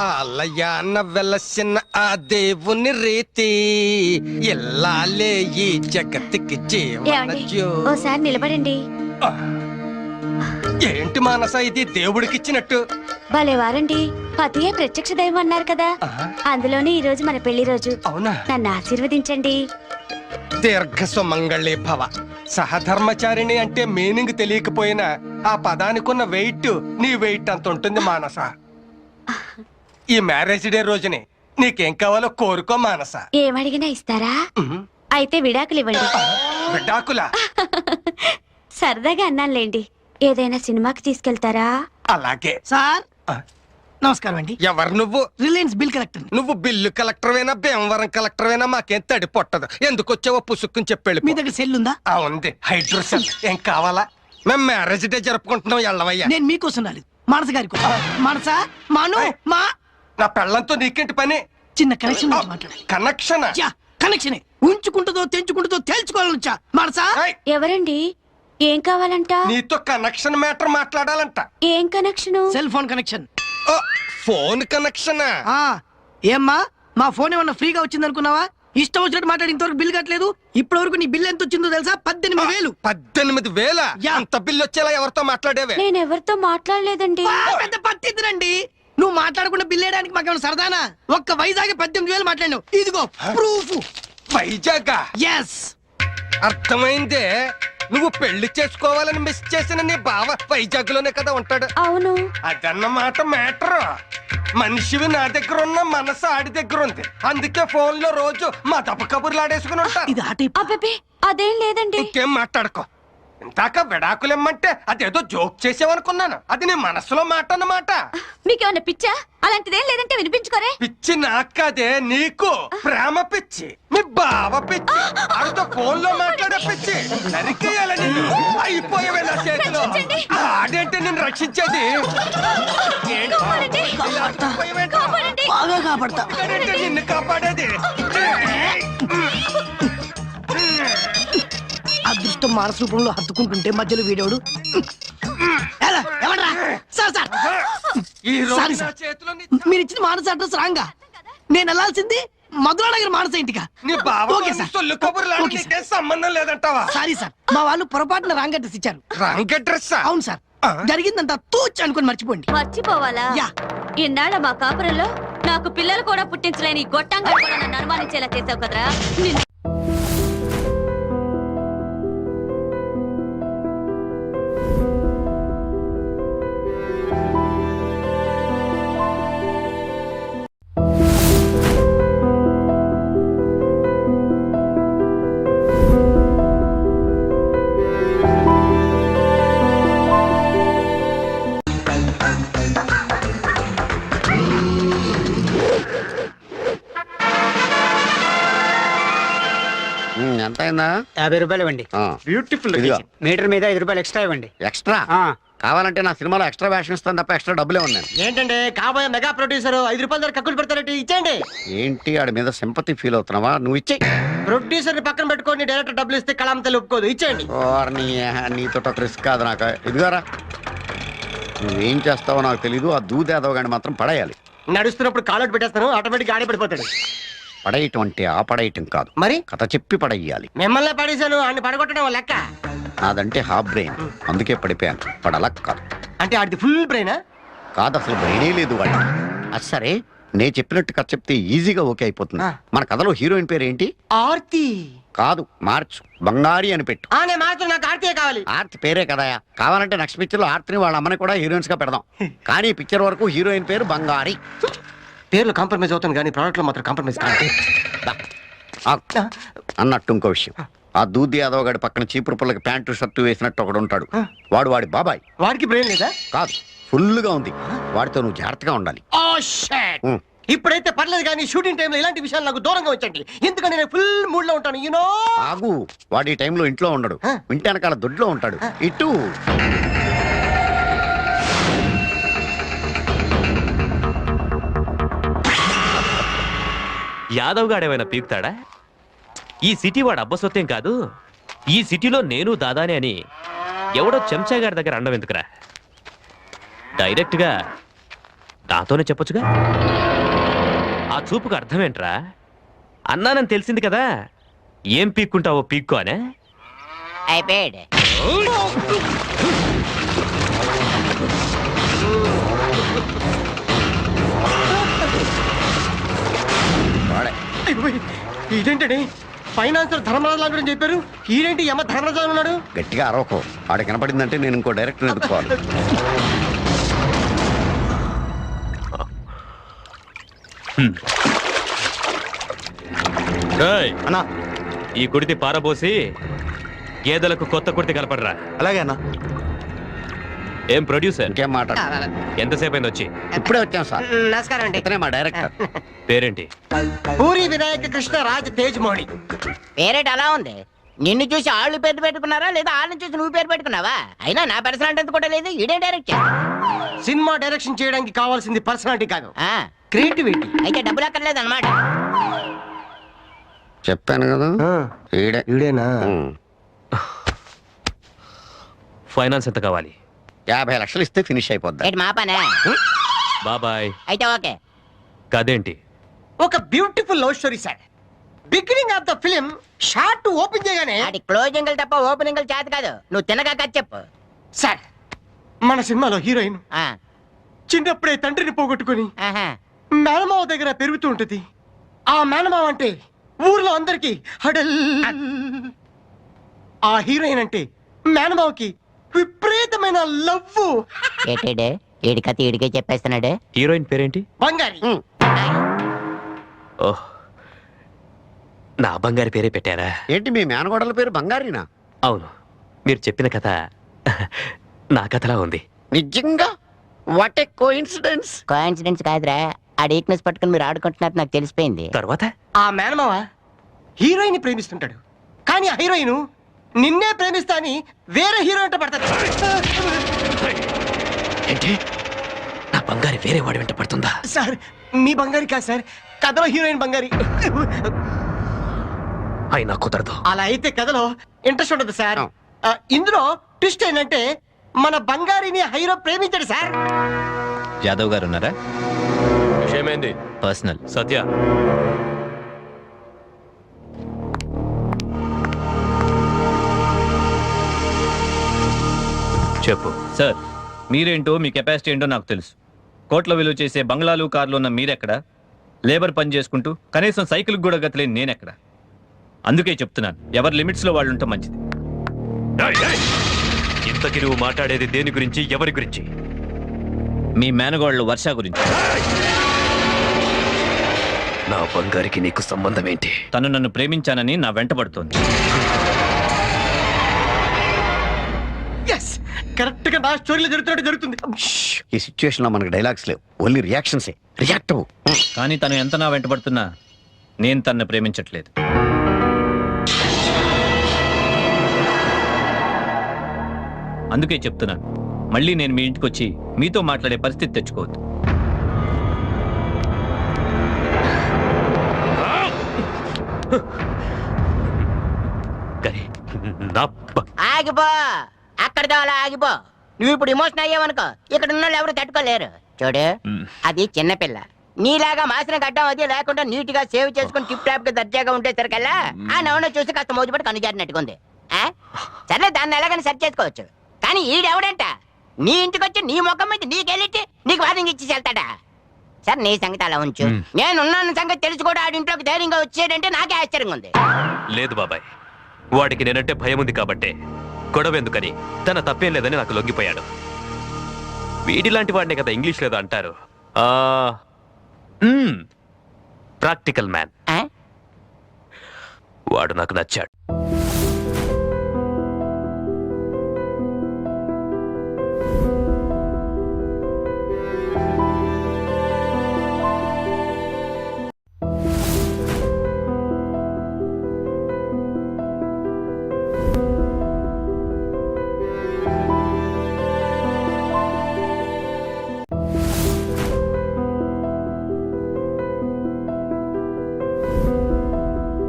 ఆలయ వెలసిన ఆ దేవుని రీతి ఎల్లాలే ఈ జగత్తుకి జీవన ఓసారి నిలబడండి. ఏంటి మానస ఇది దేవుడికిచ్చినట్టు? భలే వారండి, పతియే ప్రత్యక్ష దైవం అన్నారు కదా, అందులోనే ఈ రోజు మన పెళ్లి రోజు. అవునా? నన్ను ఆశీర్వదించండి. దీర్ఘ సుమంగళి భవ. సహధర్మచారిణి అంటే మీనింగ్ తెలియకపోయినా ఆ పదానికున్న వెయిట్ నీ వెయిట్ అంత ఉంటుంది మానస. ఈ మ్యారేజ్ డే రోజుని నీకేం కావాలో కోరుకో మానస. ఏమడిగినా ఇస్తారా? అయితే విడాకులు ఇవ్వండి. విడాకులా? సరదాగా అన్నానులేండి. ఏదైనా సినిమాకి తీసుకెళ్తారా? అలాగే సార్. నమస్కారం అండి. ఎవరు నువ్వు? Reliance bill collector. నువ్వు బిల్లు కలెక్టర్వేనా భీమవరం కలెక్టర్వేనా మాకేం తడి పొట్టదు. ఎందుకు వచ్చావో పుసుక్కుని చెప్పాడు. మీ దగ్గర సెల్ ఉందా? ఉంది, హైడ్రోసెల్. ఏం కావాలా? మేము మ్యారేజ్ డే జరుపుకుంటున్నాం. ఎల్లవయ్యా. నేను మీకోసం రాలేదు, మానస గారి కోసం. మానస, మాను, మా నా పెళ్ళంతో నీకేంటి పని? చిన్న కనెక్షన్ మాట్లాడాలి. కనెక్షన్? కనెక్షన్ ఉంచుకుంటుందో తెంచుకుంటుందో తేల్చుకోవాలనుచా. మానస. ఎవరండి? ఏం కావాలంట? నీతో కనెక్షన్ మ్యాటర్ మాట్లాడాలంట. ఏం connection? Cell phone connection. Phone connection? ఏమ్మా, మా ఫోన్ ఏమన్నా ఫ్రీగా వచ్చింది అనుకున్నావా? ఇష్టం వచ్చినట్టు మాట్లాడి ఇంతవరకు బిల్ కట్టలేదు. ఇప్పటి వరకు నీ బిల్ ఎంత వచ్చిందో తెలుసా? 18,000. 18,000? అంత బిల్లు వచ్చేలా ఎవరితో మాట్లాడేవే? నేను ఎవరితో మాట్లాడలేదండి. పెద్ద పట్టిద్దురండి. నువ్వు మాట్లాడకుండా బిల్ వేయడానికి మాకేమైనా సరదానా? ఒక్క వైజాగ్ 18,000 మాట్లాడినావు. ఇదిగో ప్రూఫ్. వైజాగ్? ఎస్. అర్థమైందే. నువ్వు పెళ్లి చేసుకోవాలని మిస్ చేసిన నీ బావ వైజాగ్ లోనే కదా ఉంటాడు. అవును. అదన్నమాట మ్యాటర్. మనిషివి నా దగ్గర ఉన్న, మనసు ఆడి దగ్గర ఉంది. అందుకే ఫోన్ లో రోజు మా దప్ప కబుర్లు ఆడేసుకుని ఉంటారు. అబ్బే అదేం లేదండి. ఇంకేం మాట్లాడుకో. ఇందాక విడాకులమ్మంటే అదేదో జోక్ చేసావనుకున్నాను. అది నీ మనసులో మాట అన్నమాట. మీకేమన్నా పిచ్చా? అలాంటిదేం లేదంటే వినిపించుకోరే. పిచ్చి నాకు కాదే, నీకు. ప్రేమ పిచ్చి. మీ బావ పిచ్చి. ఆడితో ఫోన్ లో మాట్లాడే పిచ్చి. నరికేయాలని అయిపోయావే నా చేతిలో. ఆడేంటే నేను రక్షించేది. బాగా కాపాడతా. నిన్ను కాపాడేది. అదృష్టం మానస రూపంలో హత్తుకుంటుంటే మధ్యలో వీడోడు. మీరు ఇచ్చిన మానస అడ్రస్ రాంగా. నేను వెళ్ళాల్సింది మధురానగర్ మానస ఇంటికా? సంబంధం లేదంటావా? సారీ సార్, మా వాళ్ళు పొరపాటున రాంగ్ అడ్రస్ ఇచ్చారు. Wrong address? అవును సార్. జరిగిందంతా తూచ్ అనుకుని మర్చిపోండి. మర్చిపోవాలా? ఇన్నాళ్ళ మా కాపురంలో నాకు పిల్లలు కూడా పుట్టించలేని గొట్టంగా కూడా నన్ను అనుమానించేలా చేసావు కదరా. ఎంత అయిందా? 50 రూపాయలు ఇవ్వండి. బ్యూటిఫుల్. మీటర్ మీద 5 రూపాయలు ఎక్స్ట్రా ఇవ్వండి. ఎక్స్ట్రా కావాలంటే నా సినిమాలో ఎక్స్ట్రా వేషన్ ఇస్తాను తప్ప ఎక్స్ట్రా డబ్బులే ఉన్నాను. ఏంటంటే కాబోయే మెగా ప్రొడ్యూసర్ 5 రూపాయల దగ్గర కక్కులు పెడతారంటే ఇచ్చేయండి. ఏంటి ఆడి మీద సింపతి ఫీల్ అవుతున్నావా? నువ్వు ఇచ్చే. ప్రొడ్యూసర్ ని పక్కన పెట్టుకొని డైరెక్టర్ డబ్బులు ఇస్తే కళాంతలు ఒప్పుకోదు. ఇచ్చేయండి. నీతో ఒక రిస్క్ కాదు నాకు. ఇదిగారా, నువ్వేం చేస్తావో నాకు తెలీదు. ఆ దూదేదవగాని మాత్రం పడేయాలి. నడుస్తున్నప్పుడు కాలౌట్ పెట్టేస్తాను, ఆటోమేటిక్ ఆడే పడిపోతాడు. పడేయటం అంటే ఆ పడేయటం కాదు, మరి కథ చెప్పి పడేయాలి. మిమ్మల్ని పడేశాను, అన్ని పడగొట్టడం లెక్క. నాదంటే హాఫ్ బ్రెయిన్, అందుకే పడిపోయాను. పడలక్ కాదు. అంటే ఆడిది ఫుల్ బ్రెయినా? కాదు, అసలు బ్రెయినే లేదు వాడి. అది సరే, నేను చెప్పినట్టు కథ చెప్తే ఈజీగా ఓకే అయిపోతుంది. మన కథలో హీరోయిన్ పేరు ఏంటి? ఆర్తి. కాదు, మార్చు, బంగారి అని పెట్టు. నేను మార్చు, నాకు ఆర్తి కావాలి. ఆర్తి పేరే కదా. కావాలంటే నెక్స్ట్ పిక్చర్ లో ఆర్తిని వాళ్ళ అమ్మని కూడా హీరోయిన్స్ గా పెడదాం. కానీ పిక్చర్ వరకు హీరోయిన్ పేరు బంగారి. పేర్లు కాంప్రమైజ్ అవుతాను కానీ ప్రోడక్ట్ లో మాత్రం కాంప్రమైజ్ కాదు. అన్నట్టు ఇంకో విషయం, ఆ దూది యాదవ్ గడి పక్కన చీపురు పుల్లకి ప్యాంటు షర్టు వేసినట్టు ఒకడు ఉంటాడు. వాడి బాబాయ్. వాడికి బ్రెయిన్ లేదా? కాదు, ఫుల్ గా ఉంది. వాడితో నువ్వు జాగ్రత్తగా ఉండాలి. ఇప్పుడైతే పర్లేదు కానీ షూటింగ్ టైంలో ఇలాంటి విషయాలు నాకు దూరంగా వచ్చండి. ఎందుకంటే నేను ఫుల్ మూడ్ లో ఉంటాను. యూనో. ఆగు, వాడి టైంలో ఇంట్లో ఉండడు, ఇంటి వెనకాల దొడ్లో ఉంటాడు. ఇటు యాదవ్ గాడేమైనా పీకుతాడా? ఈ సిటీ వాడు అబ్బసొత్తేం కాదు. ఈ సిటీలో నేను దాదానే అని ఎవడో చెంచాగాడి దగ్గర అండం ఎందుకురా? డైరెక్ట్గా నాతోనే చెప్పొచ్చుగా. ఆ చూపుకు అర్థమేంట్రా? అన్నానని తెలిసింది కదా, ఏం పీక్కుంటావో పీక్కో అనే. అయిపోయాడు. వాడే. అయిపోయి. ఇదేంటండి ఫైనాన్సర్ ధర్మరాజు లాగా గురించి చెప్పారు, ఈడేంటి యమ ధర్మరాజు అని ఉన్నాడు? గట్టిగా అరవకు. ఆడ కనపడిందంటే నేను ఇంకో డైరెక్టర్ ఎదుర్కోవాలి. ఏయ్, అన్నా ఈ కుడితి పారబోసి గేదెలకు కొత్త కుడితి కలపడరా. అలాగే అన్నా. ఏం ప్రొడ్యూసర్, ఇంకేం మాట? ఎంతసేపు అయింది వచ్చి? ఇప్పుడే వచ్చాం సార్. నమస్కారం అండి. ఇతనే మా డైరెక్టర్. పేరేంటి? పూరి వినాయక కృష్ణ రాజ్ తేజ్ మోహి. పేరేట్ అలా ఉంది. నిన్ను చూసి ఆళ్ళు పేరు పెట్టుకున్నారా లేదా వాళ్ళని చూసి నువ్వు పేరు పెట్టుకున్నావా? అయినా నా పర్సనాలిటీ ఎంత కూడా లేదు. ఇదే డైరెక్ట్. సినిమా డైరెక్షన్ చేయడానికి కావాల్సింది పర్సనాలిటీ కాదు, ఆ, క్రియేటివిటీ. అయితే డబ్బులు అక్కర్లేదు అనమాట. చెప్పాను కదా ఈడే. ఈడేనా? ఉమ్. ఫైనాన్స్ ఎంత కావాలి? 50 లక్షలు ఇస్తే ఫినిష్ అయిపోద్ది. ఏంటి మా పనే? బాబాయ్. అయితే ఓకే. కదేంటి? ఒక beautiful love story sir. Beginning of the film short open చేయగానే అది క్లోజింగ్ తప్ప ఓపెనింగ్ చేత కాదు. నువ్వు తినగా కథ చెప్పు. సార్, మన సినిమాలో హీరోయిన్ ఆ, చిన్నప్పుడే తండ్రిని పోగొట్టుకుని ఆహా. మేనమావ దగ్గర పెరుగుతూ ఉంటది. ఆ మేనమావ అంటే ఊర్లో అందరికి హడల్. ఆ హీరోయిన్ అంటే మేనమావకి విపరీతమైన లవ్. ఏటేడే ఏడి కథ ఏడికే చెప్పేస్తున్నాడు. హీరోయిన్ పేరేంటి? బంగారి. ఓహ్, నా బంగారి పేరే పెట్టారా? ఏంటి మీ మేనగోడల పేరు బంగారీనా? అవును, మీరు చెప్పిన కథ నా కథలా ఉంది. నిజంగా? What a coincidence. కోఇన్సిడెన్స్ కాదురా, ఆ వీక్నెస్ పట్టుకుని మీరు ఆడుకుంటున్నారు నాకు తెలిసిపోయింది. తర్వాత ఆ మేనమావ హీరోయిన్ ప్రేమిస్తుంటాడు, కానీ ఆ హీరోయిన్ నిన్నే ప్రేమిస్తా అని వేరే హీరో వెంట పడతాడు. ఏంటి? నా బంగారి వేరే వాడి వెంట పడుతుందా? సార్, మీ బంగారి కాదు సార్, కథలో హీరోయిన్ బంగారి. అయినా కుదరదు. అలా అయితే కథలో ఇంట్రెస్ట్ ఉండదు సార్. ఇందులో ట్విస్ట్ ఏంటంటే మన బంగారిని హీరో ప్రేమించాడు సార్. యాదవ్ గారు ఉన్నారా? విషయమైంది పర్సనల్. సత్య, చెప్పు. సార్, మీరేంటో మీ కెపాసిటీ ఏంటో నాకు తెలుసు. కోట్ల విలువ చేసే బంగ్లాలు కార్లు ఉన్న మీరెక్కడ? లేబర్ పని చేసుకుంటూ కనీసం సైకిల్కి కూడా గతలేని నేనెక్కడ? అందుకే చెప్తున్నాను, ఎవరి లిమిట్స్లో వాళ్ళు ఉంటే మంచిది. ఇంతకి నువ్వు మాట్లాడేది దేని గురించి, ఎవరి గురించి? మీ మేనగోళ్ళు వర్ష గురించి. నా బంగారికి నీకు సంబంధం ఏంటి? తను నన్ను ప్రేమించానని నా వెంట పడుతోంది. కరెక్ట్ గా నా స్టోరీలో జరుగుతున్నట్టు జరుగుతుంది. ఈ సిచ్యువేషన్ లో మనకి డైలాగ్స్ లేవు, ఓన్లీ రియాక్షన్సే. రియాక్ట్ అవ్వు. కానీ తను ఎంత నా వెంట పడుతున్నా నేను తన్ను ప్రేమించట్లేదు. అందుకే చెప్తున్నాను, మళ్ళీ నేను మీ ఇంటికి వచ్చి మీతో మాట్లాడే పరిస్థితి తెచ్చుకోవద్దు. కానీ నా ఆగిపో, అక్కడితో అలా ఆగిపో. నువ్వు ఇప్పుడు ఎమోషన్ అయ్యావనుకో, ఇక్కడ ఉన్న వాళ్ళు ఎవరు తట్టుకోలేరు. చూడు, అది చిన్నపిల్ల. నీలాగా మాసిన గడ్డం అది లేకుండా నీట్ గా సేవ్ చేసుకుని టిప్ టాప్ గా దర్జాగా ఉంటే సరికల్లా ఆ నవ్వును చూసి కాస్త మోజుపడి కనుజారినట్టుకుంది. సర్లే, దాన్ని ఎలాగని సెట్ చేసుకోవచ్చు. కానీ ఈడెవడంట నీ ఇంటికి వచ్చి నీ ముఖం మీద నీకెళ్ళి నీకు వార్నింగ్ ఇచ్చి వెళ్తాడా? సార్, నీ సంగతి అలా ఉంచు. నేనున్న సంగతి తెలిసి కూడా ఆడింట్లోకి ధైర్యంగా వచ్చేటంటే నాకే ఆశ్చర్యంగా ఉంది. లేదు బాబాయ్, వాడికి నేనంటే భయం ఉంది కాబట్టే గొడవ ఎందుకని, తన తప్పేం లేదని నాకు లొంగిపోయాడు. వీడిలాంటి వాడినే కదా ఇంగ్లీష్ లేదో అంటారు, ప్రాక్టికల్ మ్యాన్. వాడు నాకు నచ్చాడు.